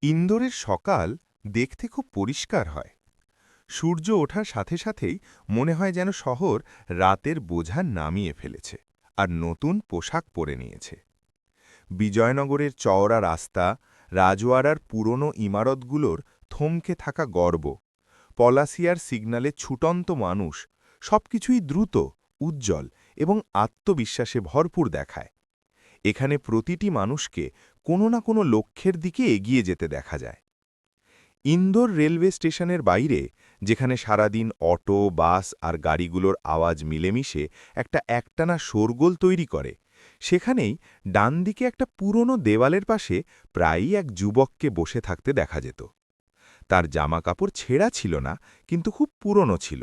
ইন্দোরের সকাল দেখতে খুব পরিষ্কার হয়। সূর্য ওঠার সাথে সাথেই মনে হয় যেন শহর রাতের বোঝা নামিয়ে ফেলেছে আর নতুন পোশাক পরে নিয়েছে। বিজয়নগরের চওড়া রাস্তা, রাজওয়াড়ার পুরনো ইমারতগুলোর থমকে থাকা গর্ব, পলাসিয়ার সিগন্যালে ছুটন্ত মানুষ, সবকিছুই দ্রুত, উজ্জ্বল এবং আত্মবিশ্বাসে ভরপুর দেখায়। এখানে প্রতিটি মানুষকে কোনো না কোনো লক্ষ্যের দিকে এগিয়ে যেতে দেখা যায়। ইন্দোর রেলওয়ে স্টেশনের বাইরে, যেখানে সারাদিন অটো, বাস আর গাড়িগুলোর আওয়াজ মিলেমিশে একটা একটানা শোরগোল তৈরি করে, সেখানেই ডান দিকে একটা পুরনো দেওয়ালের পাশে প্রায়ই এক যুবককে বসে থাকতে দেখা যেত। তার জামাকাপড় ছেঁড়া ছিল না, কিন্তু খুব পুরনো ছিল।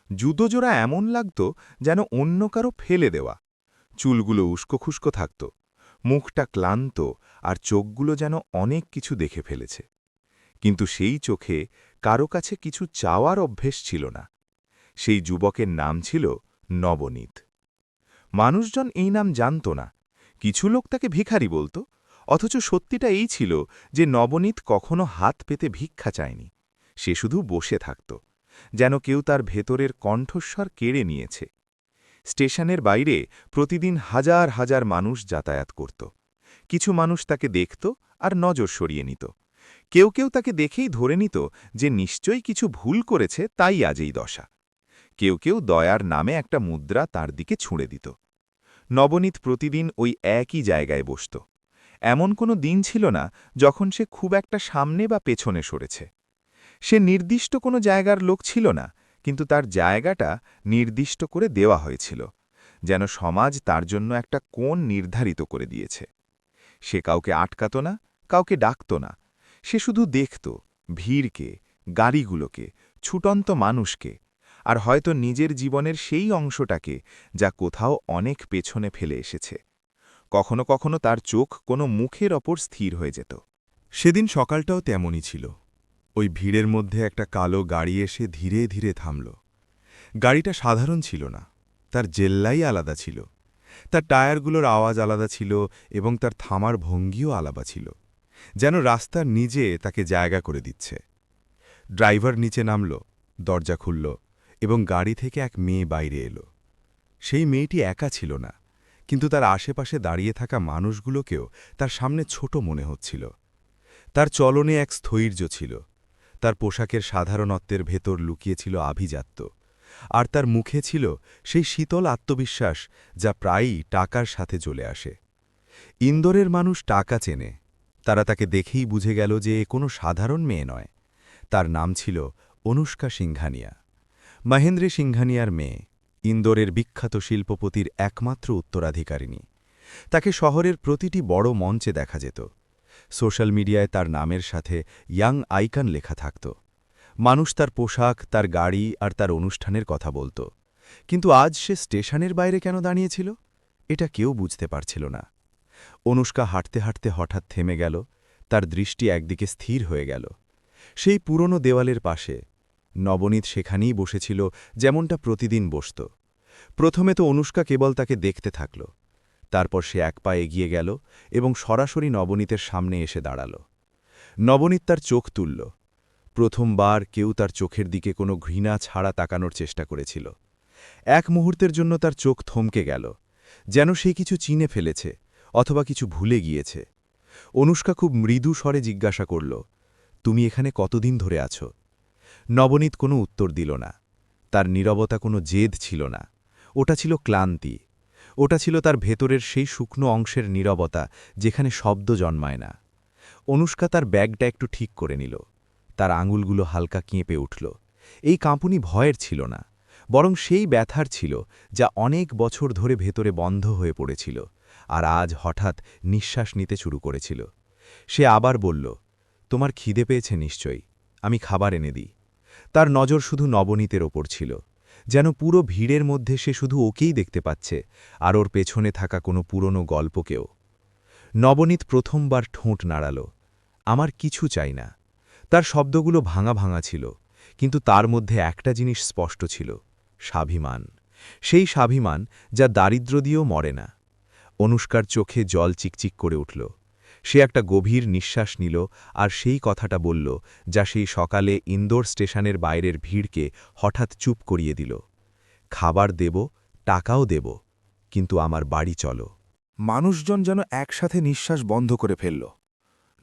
জুতোজোড়া এমন লাগত যেন অন্য কারো ফেলে দেওয়া। চুলগুলো উস্কোখুস্কো থাকত, মুখটা ক্লান্ত, আর চোখগুলো যেন অনেক কিছু দেখে ফেলেছে। কিন্তু সেই চোখে কারো কাছে কিছু চাওয়ার অভ্যেস ছিল না। সেই যুবকের নাম ছিল নবনীত। মানুষজন এই নাম জানত না। কিছু লোক তাকে ভিখারি বলত, অথচ সত্যিটা এই ছিল যে নবনীত কখনো হাত পেতে ভিক্ষা চায়নি। সে শুধু বসে থাকত, যেন কেউ তার ভেতরের কণ্ঠস্বর কেড়ে নিয়েছে। স্টেশনের বাইরে প্রতিদিন হাজার হাজার মানুষ যাতায়াত করত। কিছু মানুষ তাকে দেখত আর নজর সরিয়ে নিত। কেউ কেউ তাকে দেখেই ধরে নিত যে নিশ্চয়ই কিছু ভুল করেছে, তাই আজ এই দশা। কেউ কেউ দয়ার নামে একটা মুদ্রা তার দিকে ছুঁড়ে দিত। নবনীত প্রতিদিন ওই একই জায়গায় বসত। এমন কোনো দিন ছিল না যখন সে খুব একটা সামনে বা পেছনে সরেছে। সে নির্দিষ্ট কোনো জায়গার লোক ছিল না, কিন্তু তার জায়গাটা নির্দিষ্ট করে দেওয়া হয়েছিল, যেন সমাজ তার জন্য একটা কোণ নির্ধারিত করে দিয়েছে। সে কাউকে আটকাত না, কাউকে ডাকত না। সে শুধু দেখত ভিড়কে, গাড়িগুলোকে, ছুটন্ত মানুষকে, আর হয়তো নিজের জীবনের সেই অংশটাকে যা কোথাও অনেক পেছনে ফেলে এসেছে। কখনো কখনো তার চোখ কোনো মুখের ওপর স্থির হয়ে যেত। সেদিন সকালটাও তেমনই ছিল। ওই ভিড়ের মধ্যে একটা কালো গাড়ি এসে ধীরে ধীরে থামল। গাড়িটা সাধারণ ছিল না, তার জেল্লাই আলাদা ছিল। তার টায়ারগুলোর আওয়াজ আলাদা ছিল এবং তার থামার ভঙ্গিও আলাদা ছিল, যেন রাস্তার নিজে তাকে জায়গা করে দিচ্ছে। ড্রাইভার নিচে নামল, দরজা খুলল এবং গাড়ি থেকে এক মেয়ে বাইরে এলো। সেই মেয়েটি একা ছিল না, কিন্তু তার আশেপাশে দাঁড়িয়ে থাকা মানুষগুলোকেও তার সামনে ছোট মনে হচ্ছিল। তার চলনে এক স্থৈর্য ছিল, তার পোশাকের সাধারণত্বের ভেতর লুকিয়েছিল আভিজাত্য, আর তার মুখে ছিল সেই শীতল আত্মবিশ্বাস যা প্রায়ই টাকার সাথে চলে আসে। ইন্দোরের মানুষ টাকা চেনে। তারা তাকে দেখেই বুঝে গেল যে এ কোনো সাধারণ মেয়ে নয়। তার নাম ছিল অনুষ্কা সিংঘানিয়া, মহেন্দ্র সিংঘানিয়ার মেয়ে, ইন্দোরের বিখ্যাত শিল্পপতির একমাত্র উত্তরাধিকারিণী। তাকে শহরের প্রতিটি বড় মঞ্চে দেখা যেত। সোশ্যাল মিডিয়ায় তার নামের সাথে ইয়াং আইকন লেখা থাকত। মানুষ তার পোশাক, তার গাড়ি আর তার অনুষ্ঠানের কথা বলত। কিন্তু আজ সে স্টেশনের বাইরে কেন দাঁড়িয়েছিল, এটা কেউ বুঝতে পারছিল না। অনুষ্কা হাঁটতে হাঁটতে হঠাৎ থেমে গেল, তার দৃষ্টি একদিকে স্থির হয়ে গেল। সেই পুরনো দেওয়ালের পাশে নবনীত সেখানেই বসেছিল, যেমনটা প্রতিদিন বসত। প্রথমে তো অনুষ্কা কেবল তাকে দেখতে থাকল। তারপর সে এক পা এগিয়ে গেল এবং সরাসরি নবনীতের সামনে এসে দাঁড়াল। নবনীত তার চোখ তুলল। প্রথমবার কেউ তার চোখের দিকে কোনো ঘৃণা ছাড়া তাকানোর চেষ্টা করেছিল। এক মুহূর্তের জন্য তার চোখ থমকে গেল, যেন সে কিছু চিনে ফেলেছে অথবা কিছু ভুলে গিয়েছে। অনুষ্কা খুব মৃদু স্বরে জিজ্ঞাসা করল, তুমি এখানে কতদিন ধরে আছো? নবনীত কোনো উত্তর দিল না। তার নীরবতা কোনো জেদ ছিল না, ওটা ছিল ক্লান্তি। ওটা ছিল তার ভেতরের সেই শুকনো অংশের নীরবতা যেখানে শব্দ জন্মায় না। অনুষ্কা তার ব্যাগটা একটু ঠিক করে নিল। তার আঙুলগুলো হালকা কেঁপে উঠল। এই কাঁপুনি ভয়ের ছিল না, বরং সেই ব্যথার ছিল যা অনেক বছর ধরে ভেতরে বন্ধ হয়ে পড়েছিল আর আজ হঠাৎ নিঃশ্বাস নিতে শুরু করেছিল। সে আবার বলল, তোমার খিদে পেয়েছে নিশ্চয়ই, আমি খাবার এনে দিই। তার নজর শুধু নবনীতের ওপর ছিল, যেন পুরো ভিড়ের মধ্যে সে শুধু ওকেই দেখতে পাচ্ছে আর ওর পেছনে থাকা কোনো পুরনো গল্পকেও। নবনীত প্রথমবার ঠোঁট নাড়াল, আমার কিছু চাই না। তার শব্দগুলো ভাঙা ভাঙা ছিল, কিন্তু তার মধ্যে একটা জিনিস স্পষ্ট ছিল, স্বাভিমান। সেই স্বাভিমান যা দারিদ্র্য দিয়েও মরে না। অনুষ্কার চোখে জল চিকচিক করে উঠল। সে একটা গভীর নিঃশ্বাস নিল আর সেই কথাটা বলল, যা সেই সকালে ইন্দোর স্টেশনের বাইরের ভিড়কে হঠাৎ চুপ করিয়ে দিল। খাবার দেব, টাকাও দেব, কিন্তু আমার বাড়ি চলো। মানুষজন যেন একসাথে নিঃশ্বাস বন্ধ করে ফেলল।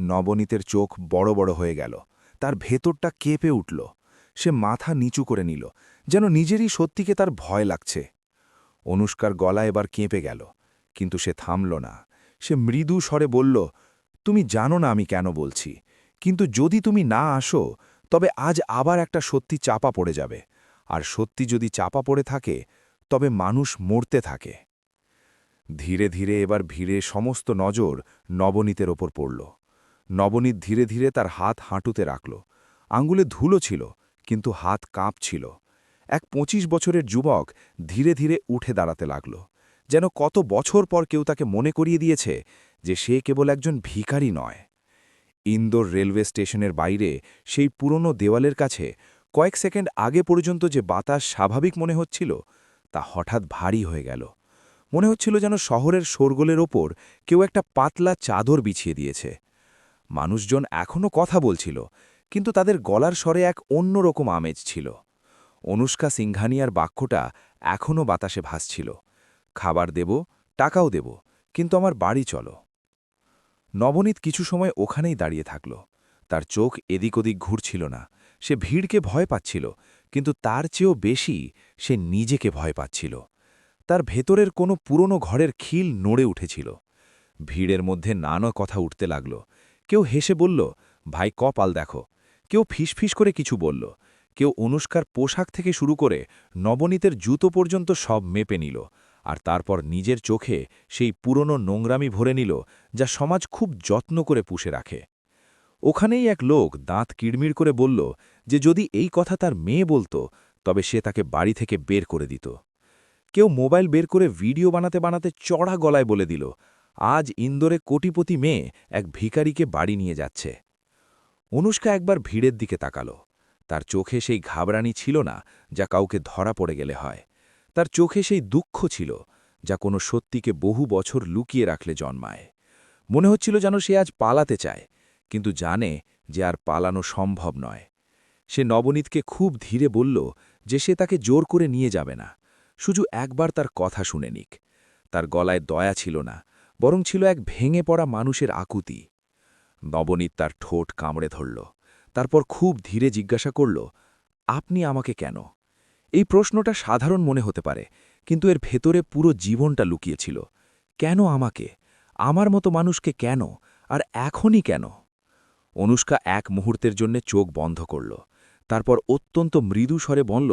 নবনীতের চোখ বড় বড় হয়ে গেল, তার ভেতরটা কেঁপে উঠল। সে মাথা নিচু করে নিল, যেন নিজেরই সত্যিকে তার ভয় লাগছে। অনুষ্কার গলা এবার কেঁপে গেল, কিন্তু সে থামল না। সে মৃদু স্বরে বলল, তুমি জানো না আমি কেন বলছি, কিন্তু যদি তুমি না আসো তবে আজ আবার একটা সত্যি চাপা পড়ে যাবে, আর সত্যি যদি চাপা পড়ে থাকে তবে মানুষ মরতে থাকে। ধীরে ধীরে এবার ভিড়ে সমস্ত নজর নবনীতের ওপর পড়ল। নবনীত ধীরে ধীরে তার হাত হাঁটুতে রাখল। আঙ্গুলে ধুলো ছিল, কিন্তু হাত কাঁপছিল। এক ২৫ বছরের যুবক ধীরে ধীরে উঠে দাঁড়াতে লাগল, যেন কত বছর পর কেউ তাকে মনে করিয়ে দিয়েছে যে সে কেবল একজন ভিখারি নয়। ইন্দোর রেলওয়ে স্টেশনের বাইরে সেই পুরনো দেওয়ালের কাছে কয়েক সেকেন্ড আগে পর্যন্ত যে বাতাস স্বাভাবিক মনে হচ্ছিল, তা হঠাৎ ভারী হয়ে গেল। মনে হচ্ছিল যেন শহরের শোরগোলের ওপর কেউ একটা পাতলা চাদর বিছিয়ে দিয়েছে। মানুষজন এখনও কথা বলছিল, কিন্তু তাদের গলার স্বরে এক অন্যরকম আমেজ ছিল। অনুষ্কা সিংঘানিয়ার বাক্যটা এখনও বাতাসে ভাসছিল, খাবার দেব, টাকাও দেব, কিন্তু আমার বাড়ি চলো। নবনীত কিছু সময় ওখানেই দাঁড়িয়ে থাকল। তার চোখ এদিক ওদিক ঘুরছিল না। সে ভিড়কে ভয় পাচ্ছিল, কিন্তু তার চেয়েও বেশি সে নিজেকে ভয় পাচ্ছিল। তার ভেতরের কোনো পুরনো ঘরের খিল নড়ে উঠেছিল। ভিড়ের মধ্যে নানা কথা উঠতে লাগল। কেউ হেসে বলল, ভাই কপাল দেখো। কেউ ফিসফিস করে কিছু বলল। কেউ অনুষ্কার পোশাক থেকে শুরু করে নবনীতের জুতো পর্যন্ত সব মেপে নিল, আর তারপর নিজের চোখে সেই পুরনো নোংরামি ভরে নিল, যা সমাজ খুব যত্ন করে পুষে রাখে। ওখানেই এক লোক দাঁত কিড়মিড় করে বলল যে যদি এই কথা তার মেয়ে বলতো তবে সে তাকে বাড়ি থেকে বের করে দিত। কেউ মোবাইল বের করে ভিডিও বানাতে বানাতে চড়া গলায় বলে দিল, আজ ইন্দোরে কোটিপতি মেয়ে এক ভিখারিকে বাড়ি নিয়ে যাচ্ছে। অনুষ্কা একবার ভিড়ের দিকে তাকাল। তার চোখে সেই ঘাবড়ানি ছিল না যা কাউকে ধরা পড়ে গেলে হয়। তার চোখে সেই দুঃখ ছিল যা কোনো সত্যিকে বহু বছর লুকিয়ে রাখলে জন্মায়। মনে হচ্ছিল যেন সে আজ পালাতে চায়, কিন্তু জানে যে আর পালানো সম্ভব নয়। সে নবনীতকে খুব ধীরে বলল যে সে তাকে জোর করে নিয়ে যাবে না, শুধু একবার তার কথা শুনে নিক। তার গলায় দয়া ছিল না, বরং ছিল এক ভেঙে পড়া মানুষের আকুতি। নবনীত তার ঠোঁট কামড়ে ধরল, তারপর খুব ধীরে জিজ্ঞাসা করল, আপনি আমাকে কেন? এই প্রশ্নটা সাধারণ মনে হতে পারে, কিন্তু এর ভেতরে পুরো জীবনটা লুকিয়েছিল। কেন আমাকে? আমার মতো মানুষকে কেন? আর এখনই কেন? অনুষ্কা এক মুহূর্তের জন্য চোখ বন্ধ করল, তারপর অত্যন্ত মৃদু স্বরে বলল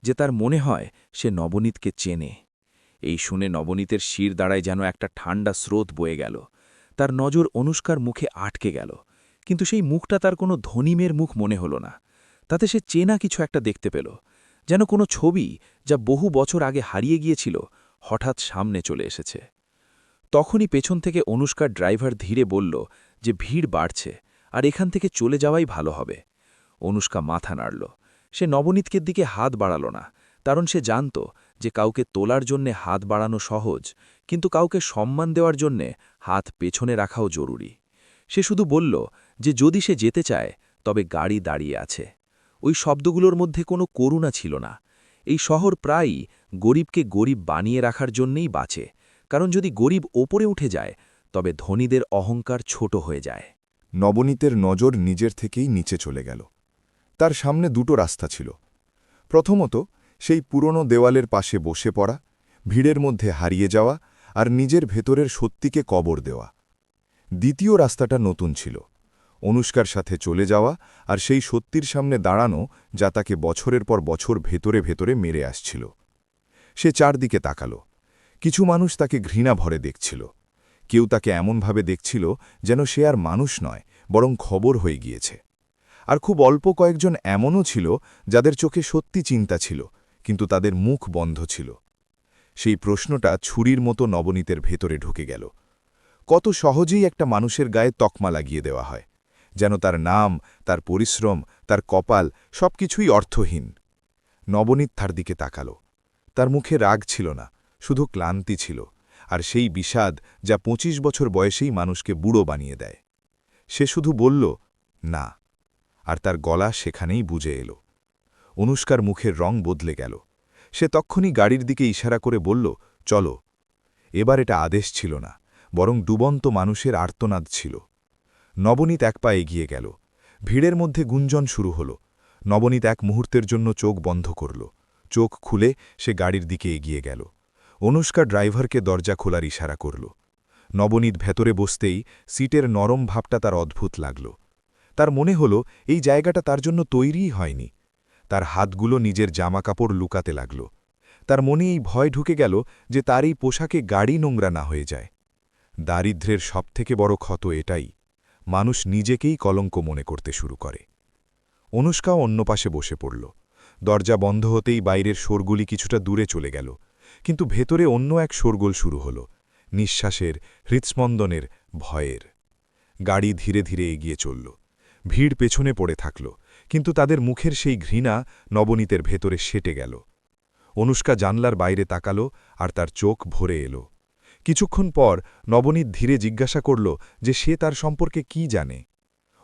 যে তার মনে হয় সে নবনীতকে চেনে। এই শুনে নবনীতের শির দাঁড়ায় যেন একটা ঠান্ডা স্রোত বয়ে গেল। তার নজর অনুষ্কার মুখে আটকে গেল, কিন্তু সেই মুখটা তার কোনো ধনী মেয়ের মুখ মনে হল না। তাতে সে চেনা কিছু একটা দেখতে পেল, যেন কোনো ছবি যা বহু বছর আগে হারিয়ে গিয়েছিল হঠাৎ সামনে চলে এসেছে। তখনই পেছন থেকে অনুষ্কার ড্রাইভার ধীরে বলল যে ভিড় বাড়ছে, আর এখান থেকে চলে যাওয়াই ভালো হবে। অনুষ্কা মাথা নাড়ল। সে নবনীতকের দিকে হাত বাড়াল না, কারণ সে জানত যে কাউকে তোলার জন্যে হাত বাড়ানো সহজ, কিন্তু কাউকে সম্মান দেওয়ার জন্যে হাত পেছনে রাখাও জরুরি। সে শুধু বলল যে যদি সে যেতে চায় তবে গাড়ি দাঁড়িয়ে আছে। ওই শব্দগুলোর মধ্যে কোনো করুণা ছিল না। এই শহর প্রায়ই গরিবকে গরিব বানিয়ে রাখার জন্যেই বাঁচে, কারণ যদি গরিব ওপরে উঠে যায় তবে ধনীদের অহংকার ছোট হয়ে যায়। নবনীতের নজর নিজের থেকেই নিচে চলে গেল। তার সামনে দুটো রাস্তা ছিল। প্রথমত, সেই পুরনো দেওয়ালের পাশে বসে পড়া, ভিড়ের মধ্যে হারিয়ে যাওয়া আর নিজের ভেতরের সত্যিকে কবর দেওয়া। দ্বিতীয় রাস্তাটা নতুন ছিল, অনুষ্কার সাথে চলে যাওয়া আর সেই সত্যির সামনে দাঁড়ানো যা তাকে বছরের পর বছর ভেতরে ভেতরে মেরে আসছিল। সে চারদিকে তাকাল। কিছু মানুষ তাকে ঘৃণা ভরে দেখছিল। কেউ তাকে এমনভাবে দেখছিল যেন সে আর মানুষ নয়, বরং খবর হয়ে গিয়েছে। আর খুব অল্প কয়েকজন এমনও ছিল যাদের চোখে সত্যি চিন্তা ছিল, কিন্তু তাদের মুখ বন্ধ ছিল। সেই প্রশ্নটা ছুরির মতো নবনীতের ভেতরে ঢুকে গেল। কত সহজেই একটা মানুষের গায়ে তকমা লাগিয়ে দেওয়া হয়, যেন তার নাম, তার পরিশ্রম, তার কপাল সবকিছুই অর্থহীন। নবনীত তার দিকে তাকাল। তার মুখে রাগ ছিল না, শুধু ক্লান্তি ছিল, আর সেই বিষাদ যা ২৫ বছর বয়সেই মানুষকে বুড়ো বানিয়ে দেয়। সে শুধু বলল, না, আর তার গলা সেখানেই বুঝে এলো। অনুষ্কার মুখের রং বদলে গেল। সে তক্ষুনি গাড়ির দিকে ইশারা করে বলল, চলো। এবার এটা আদেশ ছিল না, বরং ডুবন্ত মানুষের আর্তনাদ ছিল। নবনীত এক পা এগিয়ে গেল। ভিড়ের মধ্যে গুঞ্জন শুরু হল। নবনীত এক মুহূর্তের জন্য চোখ বন্ধ করল। চোখ খুলে সে গাড়ির দিকে এগিয়ে গেল। অনুষ্কা ড্রাইভারকে দরজা খোলার ইশারা করল। নবনীত ভেতরে বসতেই সিটের নরম ভাবটা তার অদ্ভুত লাগল। তার মনে হল এই জায়গাটা তার জন্য তৈরিই হয়নি। তার হাতগুলো নিজের জামাকাপড় লুকাতে লাগল। তার মনে এই ভয় ঢুকে গেল যে তার এই পোশাকে গাড়ি নোংরা না হয়ে যায়। দারিদ্র্যের সবথেকে বড় ক্ষত এটাই, মানুষ নিজেকেই কলঙ্ক মনে করতে শুরু করে। অনুষ্কাও অন্য পাশে বসে পড়ল। দরজা বন্ধ হতেই বাইরের শোরগুলি কিছুটা দূরে চলে গেল, কিন্তু ভেতরে অন্য এক শোরগোল শুরু হল, নিঃশ্বাসের, হৃৎস্পন্দনের, ভয়ের। গাড়ি ধীরে ধীরে এগিয়ে চলল। ভিড় পেছনে পড়ে থাকল, কিন্তু তাদের মুখের সেই ঘৃণা নবনীতের ভেতরে সেটে গেল। অনুষ্কা জানলার বাইরে তাকাল, আর তার চোখ ভরে এলো। কিছুক্ষণ পর নবনীত ধীরে জিজ্ঞাসা করল যে সে তার সম্পর্কে কি জানে।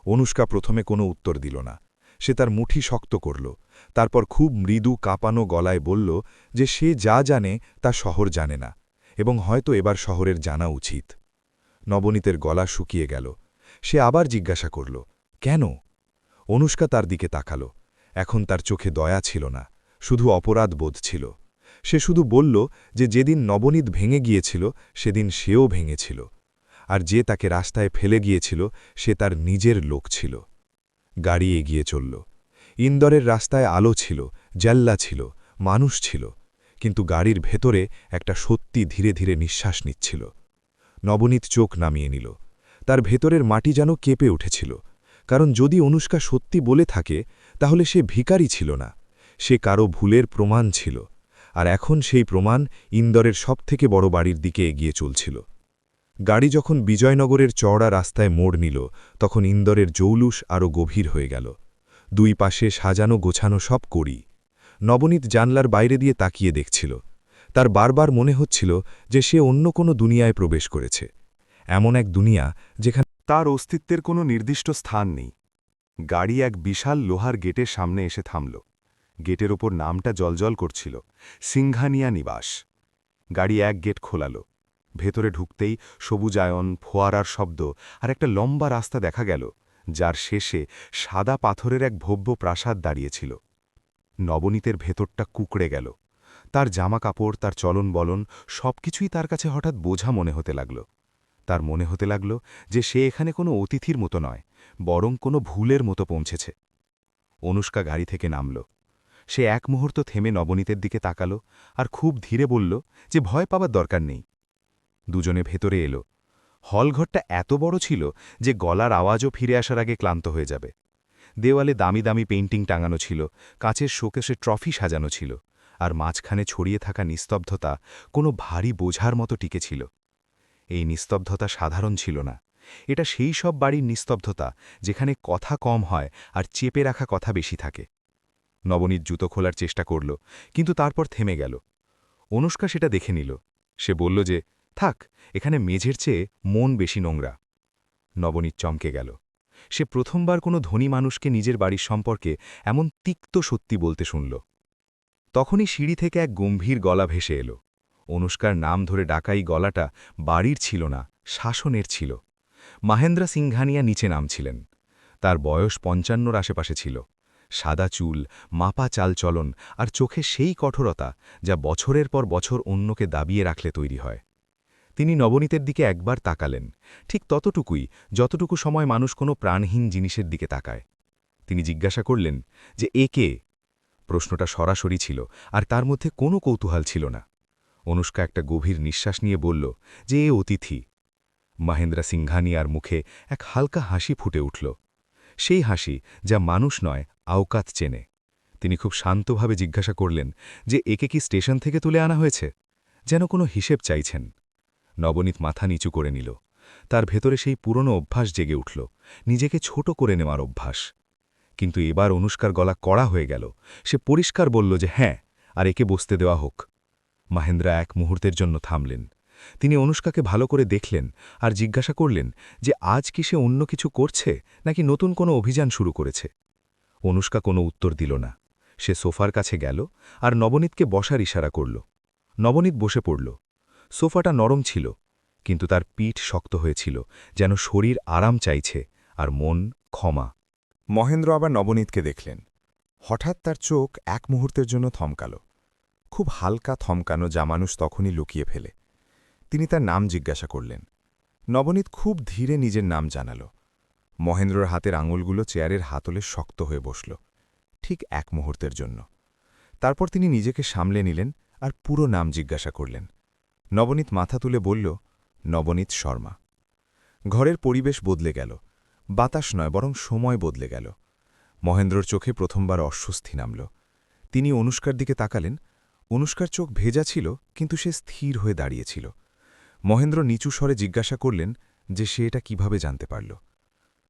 অনুষ্কা প্রথমে কোনো উত্তর দিল না। সে তার মুঠি শক্ত করল, তারপর খুব মৃদু কাঁপানো গলায় বলল যে সে যা জানে তা শহর জানে না, এবং হয়তো এবার শহরের জানা উচিত। নবনীতের গলা শুকিয়ে গেল। সে আবার জিজ্ঞাসা করল, কেন? অনুষ্কা তার দিকে তাকাল। এখন তার চোখে দয়া ছিল না, শুধু অপরাধ বোধ ছিল। সে শুধু বলল যে যেদিন নবনীত ভেঙে গিয়েছিল সেদিন সেও ভেঙেছিল, আর যে তাকে রাস্তায় ফেলে গিয়েছিল সে তার নিজের লোক ছিল। গাড়ি এগিয়ে চলল। ইন্দোরের রাস্তায় আলো ছিল, জাল্লা ছিল, মানুষ ছিল, কিন্তু গাড়ির ভেতরে একটা সত্যি ধীরে ধীরে নিঃশ্বাস নিচ্ছিল। নবনীত চোখ নামিয়ে নিল। তার ভেতরের মাটি যেন কেঁপে উঠেছিল, কারণ যদি অনুষ্কা সত্যি বলে থাকে তাহলে সে ভিখারি ছিল না, সে কারো ভুলের প্রমাণ ছিল। আর এখন সেই প্রমাণ ইন্দোরের সবথেকে বড় বাড়ির দিকে এগিয়ে চলছিল। গাড়ি যখন বিজয়নগরের চওড়া রাস্তায় মোড় নিল, তখন ইন্দোরের জৌলুস আরও গভীর হয়ে গেল। দুই পাশে সাজানো গোছানো সব কড়ি। নবনীত জানলার বাইরে দিয়ে তাকিয়ে দেখছিল। তার বারবার মনে হচ্ছিল যে সে অন্য কোনো দুনিয়ায় প্রবেশ করেছে, এমন এক দুনিয়া যেখানে তার অস্তিত্বের কোনো নির্দিষ্ট স্থান নেই। গাড়ি এক বিশাল লোহার গেটের সামনে এসে থামল। গেটের ওপর নামটা জলজল করছিল, সিংঘানিয়া নিবাস। গাড়ি এক গেট খোলাল। ভেতরে ঢুকতেই সবুজায়ন, ফোয়ারার শব্দ আর একটা লম্বা রাস্তা দেখা গেল, যার শেষে সাদা পাথরের এক ভব্য প্রাসাদ দাঁড়িয়েছিল। নবনীতের ভেতরটা কুকড়ে গেল। তার জামা কাপড়, তার চলন বলন সবকিছুই তার কাছে হঠাৎ বোঝা মনে হতে লাগল। তার মনে হতে লাগল যে সে এখানে কোনো অতিথির মতো নয়, বরং কোনো ভুলের মতো পৌঁছেছে। অনুষ্কা গাড়ি থেকে নামল। সে এক মুহূর্ত থেমে নবনীতের দিকে তাকাল আর খুব ধীরে বলল যে ভয় পাবার দরকার নেই। দুজনে ভেতরে এলো। হলঘরটা এত বড় ছিল যে গলার আওয়াজও ফিরে আসার আগে ক্লান্ত হয়ে যাবে। দেওয়ালে দামি দামি পেইন্টিং টাঙানো ছিল, কাচের শোকেসে ট্রফি সাজানো ছিল, আর মাঝখানে ছড়িয়ে থাকা নিস্তব্ধতা কোনো ভারী বোঝার মতো টিকেছিল। এই নিস্তব্ধতা সাধারণ ছিল না। এটা সেই সব বাড়ির নিস্তব্ধতা যেখানে কথা কম হয় আর চেপে রাখা কথা বেশি থাকে। নবনীত জুতো খোলার চেষ্টা করল, কিন্তু তারপর থেমে গেল। অনুষ্কা সেটা দেখে নিল। সে বলল যে, থাক, এখানে মেঝের চেয়ে মন বেশি নোংরা। নবনীত চমকে গেল। সে প্রথমবার কোনো ধনী মানুষকে নিজের বাড়ির সম্পর্কে এমন তিক্ত সত্যি বলতে শুনল। তখনই সিঁড়ি থেকে এক গম্ভীর গলা ভেসে এলো। অনুষ্কার নাম ধরে ডাকাই গলাটা বাড়ির ছিল না, শাসনের ছিল। মহেন্দ্র সিংঘানিয়া নিচে নামছিলেন। তার বয়স ৫৫-র আশেপাশে ছিল। সাদা চুল, মাপা চালচলন আর চোখে সেই কঠোরতা যা বছরের পর বছর অন্যকে দাবিয়ে রাখলে তৈরি হয়। তিনি নবনীতের দিকে একবার তাকালেন, ঠিক ততটুকুই যতটুকু সময় মানুষ কোনো প্রাণহীন জিনিসের দিকে তাকায়। তিনি জিজ্ঞাসা করলেন যে এ কে? প্রশ্নটা সরাসরি ছিল, আর তার মধ্যে কোনো কৌতূহল ছিল না। অনুষ্কা একটা গভীর নিঃশ্বাস নিয়ে বলল যে এ অতিথি। মহেন্দ্র সিংঘানিয়ার মুখে এক হালকা হাসি ফুটে উঠল, সেই হাসি যা মানুষ নয়, আওকাত চেনে। তিনি খুব শান্তভাবে জিজ্ঞাসা করলেন যে একে কি স্টেশন থেকে তুলে আনা হয়েছে, যেন কোনো হিসেব চাইছেন। নবনীত মাথা নিচু করে নিল। তার ভেতরে সেই পুরনো অভ্যাস জেগে উঠল, নিজেকে ছোট করে নেওয়ার অভ্যাস। কিন্তু এবার অনুষ্কার গলা কড়া হয়ে গেল। সে পরিষ্কার বলল যে হ্যাঁ, আর একে বসতে দেওয়া হোক। মহেন্দ্র এক মুহূর্তের জন্য থামলেন। তিনি অনুষ্কাকে ভালো করে দেখলেন আর জিজ্ঞাসা করলেন যে আজ কি সে অন্য কিছু করছে নাকি নতুন কোনো অভিযান শুরু করেছে। অনুষ্কা কোনো উত্তর দিল না। সে সোফার কাছে গেল আর নবনীতকে বসার ইশারা করল। নবনীত বসে পড়ল। সোফাটা নরম ছিল, কিন্তু তার পিঠ শক্ত হয়েছিল, যেন শরীর আরাম চাইছে আর মন ক্ষমা। মহেন্দ্র আবার নবনীতকে দেখলেন। হঠাৎ তার চোখ এক মুহূর্তের জন্য থমকাল, খুব হালকা থমকানো, যা মানুষ তখনই লুকিয়ে ফেলে। তিনি তার নাম জিজ্ঞাসা করলেন। নবনীত খুব ধীরে নিজের নাম জানাল। মহেন্দ্রর হাতের আঙুলগুলো চেয়ারের হাতলে শক্ত হয়ে বসল, ঠিক এক মুহূর্তের জন্য। তারপর তিনি নিজেকে সামলে নিলেন আর পুরো নাম জিজ্ঞাসা করলেন। নবনীত মাথা তুলে বলল, নবনীত শর্মা। ঘরের পরিবেশ বদলে গেল। বাতাস নয়, বরং সময় বদলে গেল। মহেন্দ্রর চোখে প্রথমবার অস্বস্তি নামল। তিনি অনুষ্কার দিকে তাকালেন। অনুষ্কার চোখ ভেজা ছিল, কিন্তু সে স্থির হয়ে দাঁড়িয়েছিল। মহেন্দ্র নিচু স্বরে জিজ্ঞাসা করলেন যে সে এটা কিভাবে জানতে পারল।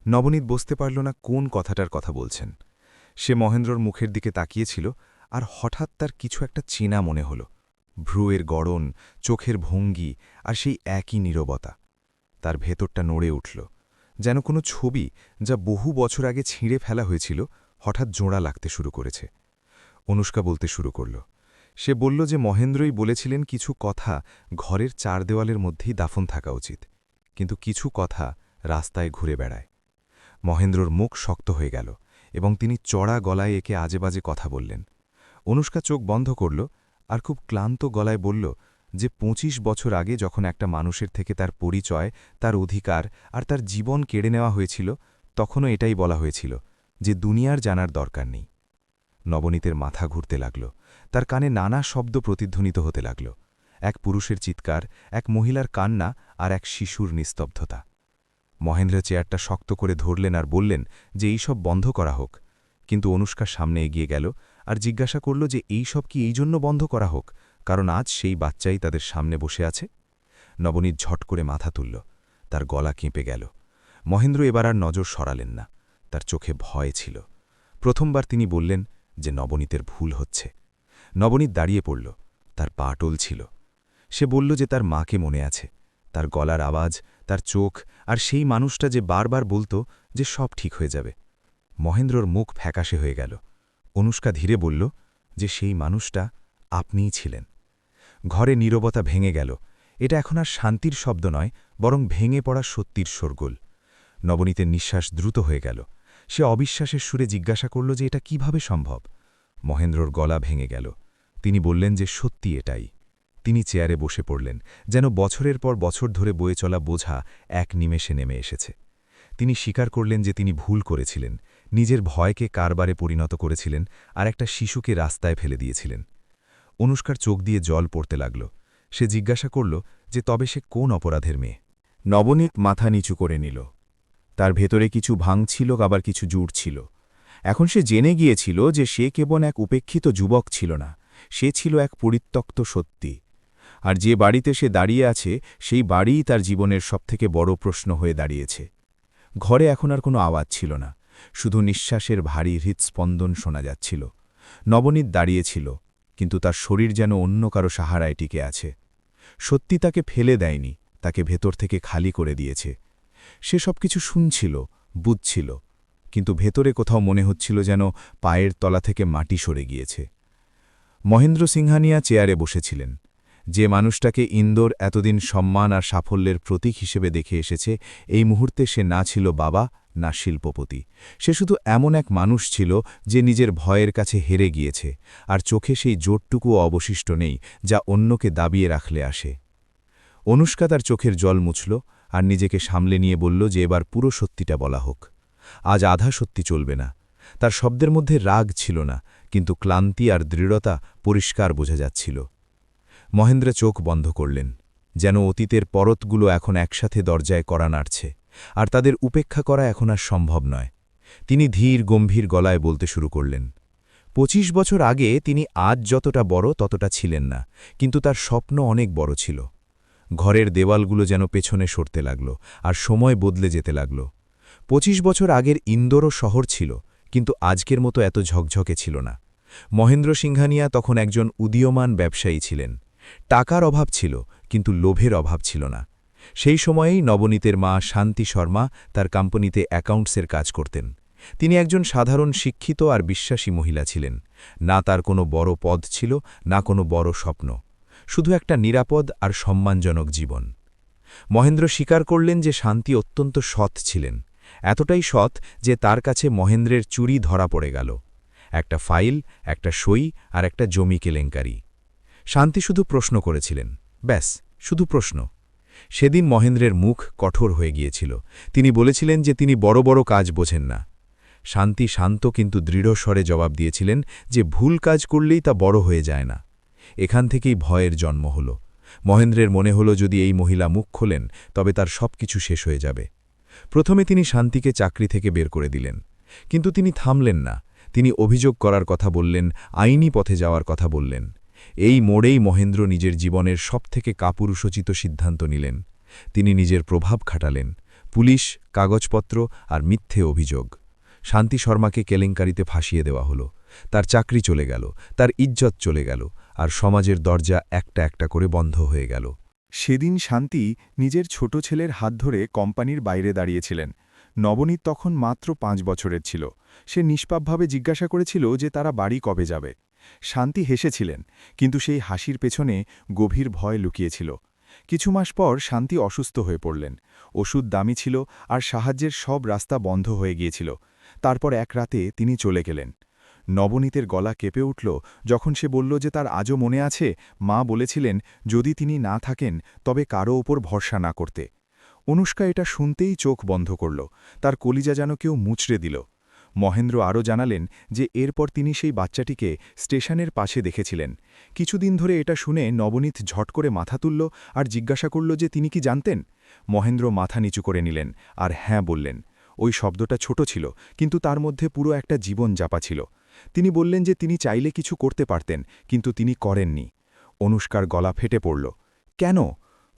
নবনীত বুঝতে পারল না কোন কথাটার কথা বলছেন। সে মহেন্দ্রর মুখের দিকে তাকিয়েছিল, আর হঠাৎ তার কিছু একটা চেনা মনে হল। ভ্রুয়ের গড়ন, চোখের ভঙ্গি আর সেই একই নীরবতা। তার ভেতরটা নড়ে উঠল, যেন কোনো ছবি যা বহু বছর আগে ছিঁড়ে ফেলা হয়েছিল হঠাৎ জোড়া লাগতে শুরু করেছে। অনুষ্কা বলতে শুরু করল। সে বলল যে মহেন্দ্রই বলেছিলেন কিছু কথা ঘরের চার দেওয়ালের মধ্যেই দাফন থাকা উচিত, কিন্তু কিছু কথা রাস্তায় ঘুরে বেড়ায়। মহেন্দ্রর মুখ শক্ত হয়ে গেল এবং তিনি চড়া গলায় একে আজেবাজে কথা বললেন। অনুষ্কা চোখ বন্ধ করল আর খুব ক্লান্ত গলায় বলল যে ২৫ বছর আগে যখন একটা মানুষের থেকে তার পরিচয়, তার অধিকার আর তার জীবন কেড়ে নেওয়া হয়েছিল, তখনও এটাই বলা হয়েছিল যে দুনিয়ার জানার দরকার নেই। নবনীতের মাথা ঘুরতে লাগল। তার কানে নানা শব্দ প্রতিধ্বনিত হতে লাগল। এক পুরুষের চিৎকার, এক মহিলার কান্না আর এক শিশুর নিস্তব্ধতা। মহেন্দ্র চেয়ারটা শক্ত করে ধরলেন আর বললেন যে এই সব বন্ধ করা হোক। কিন্তু অনুষ্কার সামনে এগিয়ে গেল আর জিজ্ঞাসা করল যে এই সব কি এই জন্য বন্ধ করা হোক কারণ আজ সেই বাচ্চাই তাদের সামনে বসে আছে। নবনীত ঝট করে মাথা তুলল। তার গলা কেঁপে গেল। মহেন্দ্র এবার আর নজর সরালেন না। তার চোখে ভয় ছিল। প্রথমবার তিনি বললেন যে নবনীতের ভুল হচ্ছে। নবনীত দাঁড়িয়ে পড়ল। তার পা টলছিল। সে বলল যে তার মাকে মনে আছে, তার গলার আওয়াজ, তার চোখ আর সেই মানুষটা যে বারবার বলত যে সব ঠিক হয়ে যাবে। মহেন্দ্রর মুখ ফ্যাকাশে হয়ে গেল। অনুষ্কা ধীরে বলল যে সেই মানুষটা আপনিই ছিলেন। ঘরে নীরবতা ভেঙে গেল। এটা এখন আর শান্তির শব্দ নয়, বরং ভেঙে পড়া সত্যির শোরগোল। নবনীতের নিঃশ্বাস দ্রুত হয়ে গেল। সে অবিশ্বাসের সুরে জিজ্ঞাসা করল যে এটা কিভাবে সম্ভব। মহেন্দ্রর গলা ভেঙে গেল। তিনি বললেন যে সত্যি এটাই। তিনি চেয়ারে বসে পড়লেন, যেন বছরের পর বছর ধরে বয়ে চলা বোঝা এক নিমেষে নেমে এসেছে। তিনি স্বীকার করলেন যে তিনি ভুল করেছিলেন, নিজের ভয়কে কারবারে পরিণত করেছিলেন আর একটা শিশুকে রাস্তায় ফেলে দিয়েছিলেন। অনুষ্কার চোখ দিয়ে জল পড়তে লাগল। সে জিজ্ঞাসা করল যে তবে সে কোন অপরাধের মেয়ে। নবনীত মাথা নিচু করে নিল। তার ভেতরে কিছু ভাঙছিল, আবার কিছু জুড়ছিল। এখন সে জেনে গিয়েছিল যে সে কেবল এক উপেক্ষিত যুবক ছিল না, সে ছিল এক পরিত্যক্ত সত্যি। আর যে বাড়িতে সে দাঁড়িয়ে আছে সেই বাড়িই তার জীবনের সবথেকে বড় প্রশ্ন হয়ে দাঁড়িয়েছে। ঘরে এখন আর কোনো আওয়াজ ছিল না, শুধু নিঃশ্বাসের ভারী হৃৎস্পন্দন শোনা যাচ্ছিল। নবনীত দাঁড়িয়েছিল, কিন্তু তার শরীর যেন অন্য কারো সাহারায় টিকে আছে। সত্যি তাকে ফেলে দেয়নি, তাকে ভেতর থেকে খালি করে দিয়েছে। সে সব কিছু শুনছিল, বুঝছিল, কিন্তু ভেতরে কোথাও মনে হচ্ছিল যেন পায়ের তলা থেকে মাটি সরে গিয়েছে। মহেন্দ্র সিংহানিয়া চেয়ারে বসেছিলেন। যে মানুষটাকে ইন্দোর এতদিন সম্মান আর সাফল্যের প্রতীক হিসেবে দেখে এসেছে, এই মুহূর্তে সে না ছিল বাবা, না শিল্পপতি। সে শুধু এমন এক মানুষ ছিল যে নিজের ভয়ের কাছে হেরে গিয়েছে, আর চোখে সেই জোরটুকুও অবশিষ্ট নেই যা অন্যকে দাবিয়ে রাখলে আসে। অনুষ্কা তার চোখের জল মুছল আর নিজেকে সামলে নিয়ে বলল যে এবার পুরো সত্যিটা বলা হোক। আজ আধা সত্যি চলবে না। তার শব্দের মধ্যে রাগ ছিল না, কিন্তু ক্লান্তি আর দৃঢ়তা পরিষ্কার বোঝা যাচ্ছিল। মহেন্দ্র চোখ বন্ধ করলেন, যেন অতীতের পরতগুলো এখন একসাথে দরজায় কড়া নাড়ছে, আর তাদের উপেক্ষা করা এখন আর সম্ভব নয়। তিনি ধীর গম্ভীর গলায় বলতে শুরু করলেন। ২৫ বছর আগে তিনি আজ যতটা বড় ততটা ছিলেন না, কিন্তু তার স্বপ্ন অনেক বড় ছিল। ঘরের দেওয়ালগুলো যেন পেছনে সরতে লাগল, আর সময় বদলে যেতে লাগল। ২৫ বছর আগের ইন্দোরও শহর ছিল, কিন্তু আজকের মতো এত ঝকঝকে ছিল না। মহেন্দ্র সিংহানিয়া তখন একজন উদীয়মান ব্যবসায়ী ছিলেন। টাকার অভাব ছিল, কিন্তু লোভের অভাব ছিল না। সেই সময়েই নবনীতের মা শান্তি শর্মা তার কোম্পানিতে অ্যাকাউন্টসের কাজ করতেন। তিনি একজন সাধারণ শিক্ষিত আর বিশ্বাসী মহিলা ছিলেন। না তার কোনো বড় পদ ছিল, না কোনো বড় স্বপ্ন, শুধু একটা নিরাপদ আর সম্মানজনক জীবন। মহেন্দ্র স্বীকার করলেন যে শান্তি অত্যন্ত সৎ ছিলেন, এতটাই সৎ যে তার কাছে মহেন্দ্রের চুরি ধরা পড়ে গেল। একটা ফাইল, একটা সই আর একটা জমি কেলেঙ্কারি। শান্তি শুধু প্রশ্ন করেছিলেন, ব্যাস, শুধু প্রশ্ন। সেদিন মহেন্দ্রের মুখ কঠোর হয়ে গিয়েছিল। তিনি বলেছিলেন যে তিনি বড় বড় কাজ বোঝেন না। শান্তি শান্ত কিন্তু দৃঢ় স্বরে জবাব দিয়েছিলেন যে ভুল কাজ করলেই তা বড় হয়ে যায় না। এখান থেকেই ভয়ের জন্ম হল। মহেন্দ্রের মনে হল যদি এই মহিলা মুখ খোলেন তবে তার সবকিছু শেষ হয়ে যাবে। প্রথমে তিনি শান্তিকে চাকরি থেকে বের করে দিলেন, কিন্তু তিনি থামলেন না। তিনি অভিযোগ করার কথা বললেন, আইনি পথে যাওয়ার কথা বললেন। এই মোড়েই মহেন্দ্র নিজের জীবনের সবথেকে কাপুরুষোচিত সিদ্ধান্ত নিলেন। তিনি নিজের প্রভাব খাটালেন, পুলিশ, কাগজপত্র আর মিথ্যে অভিযোগ। শান্তি শর্মাকে কেলেঙ্কারিতে ফাঁসিয়ে দেওয়া হলো। তার চাকরি চলে গেল, তার ইজ্জত চলে গেল, আর সমাজের দরজা একটা একটা করে বন্ধ হয়ে গেল। সেদিন শান্তি নিজের ছোট ছেলের হাত ধরে কোম্পানির বাইরে দাঁড়িয়েছিলেন। নবনীত তখন মাত্র 5 বছরের ছিল। সে নিষ্পাপভাবে জিজ্ঞাসা করেছিল যে তারা বাড়ি কবে যাবে। শান্তি হেসেছিলেন, কিন্তু সেই হাসির পেছনে গভীর ভয় লুকিয়েছিল। কিছু মাস পর শান্তি অসুস্থ হয়ে পড়লেন। ওষুধ দামি ছিল আর সাহায্যের সব রাস্তা বন্ধ হয়ে গিয়েছিল। তারপর এক রাতে তিনি চলে গেলেন। নবনীতের গলা কেঁপে উঠল যখন সে বলল যে তার আজও মনে আছে মা বলেছিলেন যদি তিনি না থাকেন তবে কারও ওপর ভরসা না করতে। অনুষ্কা এটা শুনতেই চোখ বন্ধ করল, তার কলিজা যেন কেউ মুচড়ে দিল। মহেন্দ্র আরও জানালেন যে এরপর তিনি সেই বাচ্চাটিকে স্টেশনের পাশে দেখেছিলেন। কিছুদিন ধরে এটা শুনে নবনীত ঝট করে মাথা তুলল আর জিজ্ঞাসা করল যে তিনি কি জানতেন। মহেন্দ্র মাথা নিচু করে নিলেন আর হ্যাঁ বললেন। ওই শব্দটা ছোট ছিল, কিন্তু তার মধ্যে পুরো একটা জীবন চাপা ছিল। তিনি বললেন যে তিনি চাইলে কিছু করতে পারতেন, কিন্তু তিনি করেননি। অনুষ্কার গলা ফেটে পড়ল। কেন?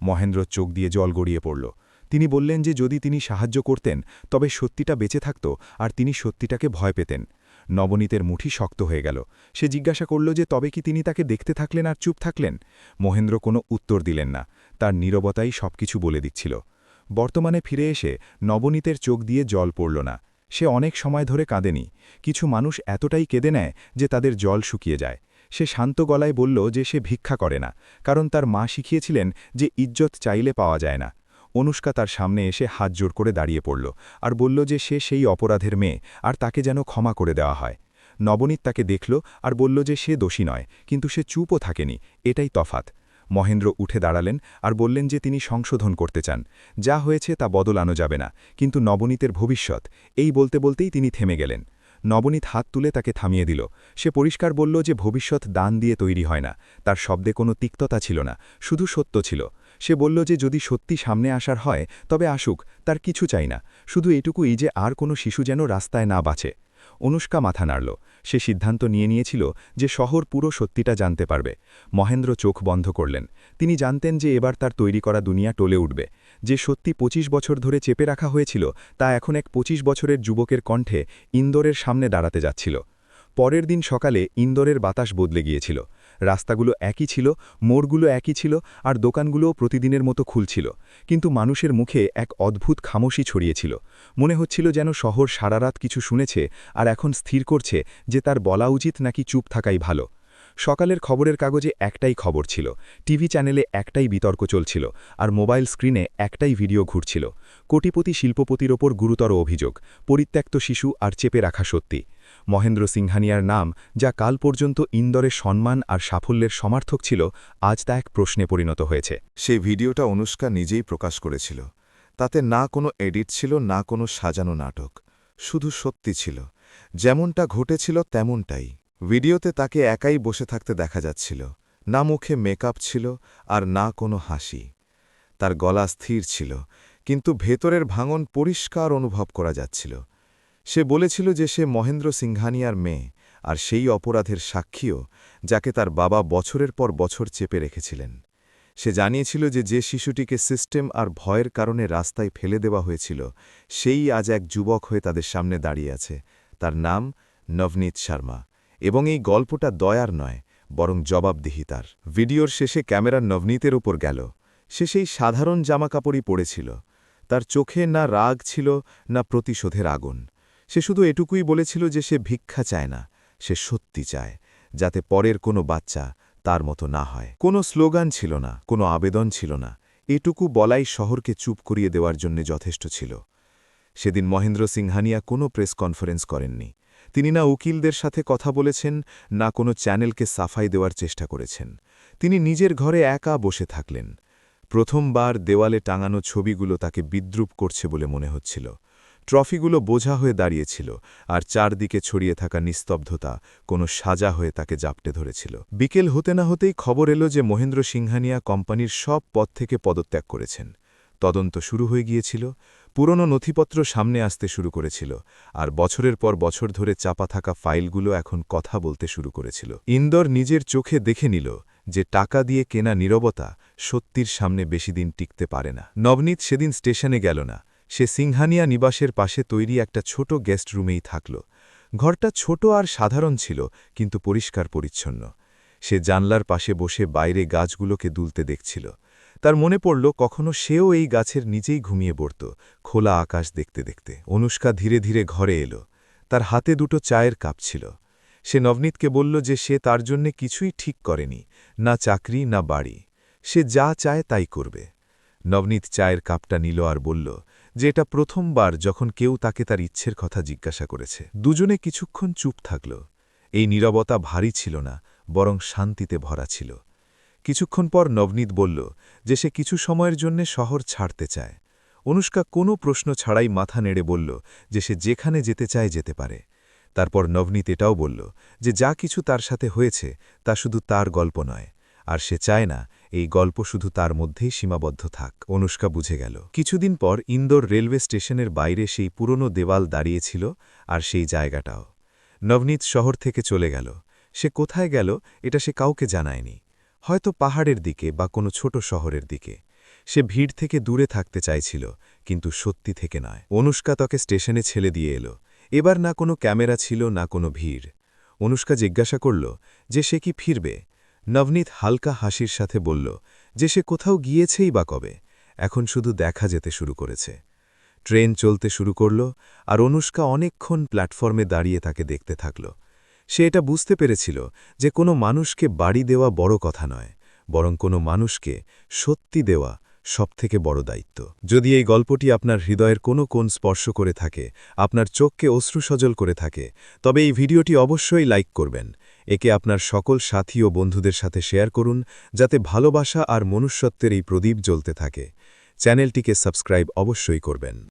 মহেন্দ্র চোখ দিয়ে জল গড়িয়ে পড়ল। তিনি বললেন যে যদি তিনি সাহায্য করতেন তবে সত্যিটা বেঁচে থাকত আর তিনি সত্যিটাকে ভয় পেতেন। নবনীতের মুঠি শক্ত হয়ে গেল। সে জিজ্ঞাসা করল যে তবে কি তিনি তাকে দেখতে থাকলেন আর চুপ থাকলেন? মহেন্দ্র কোনো উত্তর দিলেন না, তার নীরবতাই সবকিছু বলে দিচ্ছিল। বর্তমানে ফিরে এসে নবনীতের চোখ দিয়ে জল পড়ল না। সে অনেক সময় ধরে কাঁদেনি। কিছু মানুষ এতটাই কেঁদে নেয় যে তাদের জল শুকিয়ে যায়। সে শান্ত গলায় বলল যে সে ভিক্ষা করে না, কারণ তার মা শিখিয়েছিলেন যে ইজ্জত চাইলে পাওয়া যায় না। অনুষ্কা তার সামনে এসে হাত জোড় করে দাঁড়িয়ে পড়ল আর বলল যে সে সেই অপরাধের মেয়ে আর তাকে যেন ক্ষমা করে দেওয়া হয়। নবনীত তাকে দেখল আর বলল যে সে দোষী নয়, কিন্তু সে চুপও থাকেনি, এটাই তফাৎ। মহেন্দ্র উঠে দাঁড়ালেন আর বললেন যে তিনি সংশোধন করতে চান। যা হয়েছে তা বদলানো যাবে না, কিন্তু নবনীতের ভবিষ্যৎ, এই বলতে বলতেই তিনি থেমে গেলেন। নবনীত হাত তুলে তাকে থামিয়ে দিল। সে পরিষ্কার বলল যে ভবিষ্যৎ দান দিয়ে তৈরি হয় না। তার শব্দে কোনো তিক্ততা ছিল না, শুধু সত্য ছিল। সে বলল যে যদি সত্যি সামনে আসার হয় তবে আসুক, তার কিছু চাই না, শুধু এটুকুই যে আর কোনো শিশু যেন রাস্তায় না বাঁচে। অনুষ্কা মাথা নাড়ল। সে সিদ্ধান্ত নিয়েছিল যে শহর পুরো সত্যিটা জানতে পারবে। মহেন্দ্র চোখ বন্ধ করলেন। তিনি জানতেন যে এবার তার তৈরি করা দুনিয়া টলে উঠবে। যে সত্যি 25 বছর ধরে চেপে রাখা হয়েছিল তা এখন এক 25 বছরের যুবকের কণ্ঠে ইন্দোরের সামনে দাঁড়াতে যাচ্ছিল। পরের দিন সকালে ইন্দোরের বাতাস বদলে গিয়েছিল। রাস্তাগুলো একই ছিল, মোড়গুলো একই ছিল, আর দোকানগুলোও প্রতিদিনের মতো খুলছিল, কিন্তু মানুষের মুখে এক অদ্ভুত খামোশি ছড়িয়েছিল। মনে হচ্ছিল যেন শহর সারারাত কিছু শুনেছে আর এখন স্থির করছে যে তার বলা উচিত নাকি চুপ থাকাই ভালো। সকালের খবরের কাগজে একটাই খবর ছিল, টিভি চ্যানেলে একটাই বিতর্ক চলছিল, আর মোবাইল স্ক্রিনে একটাই ভিডিও ঘুরছিল। কোটিপতি শিল্পপতির ওপর গুরুতর অভিযোগ, পরিত্যক্ত শিশু আর চেপে রাখা সত্যি। মহেন্দ্র সিংহানিয়ার নাম, যা কাল পর্যন্ত ইন্দোরের সম্মান আর সাফল্যের সমার্থক ছিল, আজ তা এক প্রশ্নে পরিণত হয়েছে। সেই ভিডিওটা অনুষ্কা নিজেই প্রকাশ করেছিল। তাতে না কোনো এডিট ছিল, না কোনো সাজানো নাটক, শুধু সত্যি ছিল। যেমনটা ঘটেছিল তেমনটাই। ভিডিওতে তাকে একাই বসে থাকতে দেখা যাচ্ছিল, না মুখে মেকআপ ছিল আর না কোনো হাসি। তার গলা স্থির ছিল, কিন্তু ভেতরের ভাঙন পরিষ্কার অনুভব করা যাচ্ছিল। সে বলেছিল যে সে মহেন্দ্র সিংহানিয়ার মেয়ে, আর সেই অপরাধের সাক্ষীও, যাকে তার বাবা বছরের পর বছর চেপে রেখেছিলেন। সে জানিয়েছিল যে যে শিশুটিকে সিস্টেম আর ভয়ের কারণে রাস্তায় ফেলে দেওয়া হয়েছিল, সেই আজ এক যুবক হয়ে তাদের সামনে দাঁড়িয়ে আছে। তার নাম নবনীত শর্মা, এবং এই গল্পটা দয়ার নয়, বরং জবাবদিহিতার। ভিডিওর শেষে ক্যামেরা নবনীতের ওপর গেল। সে সেই সাধারণ জামাকাপড়ই পরেছিল। তার চোখে না রাগ ছিল না প্রতিশোধের আগুন। সে শুধু এটুকুই বলেছিল যে সে ভিক্ষা চায় না, সে সত্যি চায়, যাতে পরের কোনো বাচ্চা তার মতো না হয়। কোনো স্লোগান ছিল না, কোনো আবেদন ছিল না, এটুকু বলাই শহরকে চুপ করিয়ে দেওয়ার জন্য যথেষ্ট ছিল। সেদিন মহেন্দ্র সিংহানিয়া কোনো প্রেস কনফারেন্স করেননি। তিনি না উকিলদের সাথে কথা বলেছেন, না কোনো চ্যানেলকে সাফাই দেওয়ার চেষ্টা করেছেন। তিনি নিজের ঘরে একা বসে থাকলেন। প্রথমবার দেওয়ালে টাঙানো ছবিগুলো তাকে বিদ্রূপ করছে বলে মনে হচ্ছিল। ট্রফিগুলো বোঝা হয়ে দাঁড়িয়েছিল, আর চারদিকে ছড়িয়ে থাকা নিস্তব্ধতা কোনো সাজা হয়ে তাকে জাপটে ধরেছিল। বিকেল হতে না হতেই খবর এলো যে মহেন্দ্র সিংহানিয়া কোম্পানির সব পদ থেকে পদত্যাগ করেছেন। তদন্ত শুরু হয়ে গিয়েছিল, পুরনো নথিপত্র সামনে আসতে শুরু করেছিল, আর বছরের পর বছর ধরে চাপা থাকা ফাইলগুলো এখন কথা বলতে শুরু করেছিল। ইন্দর নিজের চোখে দেখে নিল যে টাকা দিয়ে কেনা নীরবতা সত্যির সামনে বেশি দিন টিকতে পারে না। নবনীত সেদিন স্টেশনে গেল না। সে সিংহানিয়া নিবাসের পাশে তৈরি একটা ছোট গেস্ট রুমেই থাকল। ঘরটা ছোট আর সাধারণ ছিল, কিন্তু পরিষ্কার পরিচ্ছন্ন। সে জানলার পাশে বসে বাইরে গাছগুলোকে দুলতে দেখছিল। তার মনে পড়ল কখনো সেও এই গাছের নিচেই ঘুমিয়ে পড়ত, খোলা আকাশ দেখতে দেখতে। অনুষ্কা ধীরে ধীরে ঘরে এলো। তার হাতে দুটো চায়ের কাপ ছিল। সে নবনীতকে বলল যে সে তার জন্যে কিছুই ঠিক করেনি, না চাকরি না বাড়ি। সে যা চায় তাই করবে। নবনীত চায়ের কাপটা নিল আর বলল যে এটা প্রথমবার যখন কেউ তাকে তার ইচ্ছের কথা জিজ্ঞাসা করেছে। দুজনে কিছুক্ষণ চুপ থাকল। এই নীরবতা ভারী ছিল না, বরং শান্তিতে ভরা ছিল। কিছুক্ষণ পর নবনীত বলল যে সে কিছু সময়ের জন্যে শহর ছাড়তে চায়। অনুষ্কা কোনো প্রশ্ন ছাড়াই মাথা নেড়ে বলল যে সে যেখানে যেতে চায় যেতে পারে। তারপর নবনীত এটাও বলল যে যা কিছু তার সাথে হয়েছে তা শুধু তার গল্প নয়, আর সে চায় না এই গল্প শুধু তার মধ্যেই সীমাবদ্ধ থাক। অনুষ্কা বুঝে গেল। কিছুদিন পর ইন্দোর রেলওয়ে স্টেশনের বাইরে সেই পুরনো দেওয়াল দাঁড়িয়েছিল, আর সেই জায়গাটাও। নবনীত শহর থেকে চলে গেল। সে কোথায় গেল এটা সে কাউকে জানায়নি। হয়তো পাহাড়ের দিকে বা কোনো ছোট শহরের দিকে। সে ভিড় থেকে দূরে থাকতে চাইছিল, কিন্তু সত্যি থেকে নয়। অনুষ্কা তাকে স্টেশনে ছেড়ে দিয়ে এলো। এবার না কোনো ক্যামেরা ছিল, না কোনো ভিড়। অনুষ্কা জিজ্ঞাসা করল যে সে কি ফিরবে। নবনীত হালকা হাসির সাথে বলল যে সে কোথাও গিয়েছেই বা কবে, এখন শুধু দেখা যেতে শুরু করেছে। ট্রেন চলতে শুরু করল, আর অনুষ্কা অনেকক্ষণ প্ল্যাটফর্মে দাঁড়িয়ে তাকে দেখতে থাকল। সে এটা বুঝতে পেরেছিল যে কোনো মানুষকে বাড়ি দেওয়া বড় কথা নয়, বরং কোনো মানুষকে সত্যি দেওয়া সবথেকে বড় দায়িত্ব। যদি এই গল্পটি আপনার হৃদয়ের কোনো কোণ স্পর্শ করে থাকে, আপনার চোখকে অশ্রুসজল করে থাকে, তবে এই ভিডিওটি অবশ্যই লাইক করবেন। একে আপনার সকল সাথী ও বন্ধুদের সাথে শেয়ার করুন, যাতে ভালোবাসা আর মনুষ্যত্বের এই প্রদীপ জ্বলতে থাকে। চ্যানেলটিকে সাবস্ক্রাইব অবশ্যই করবেন।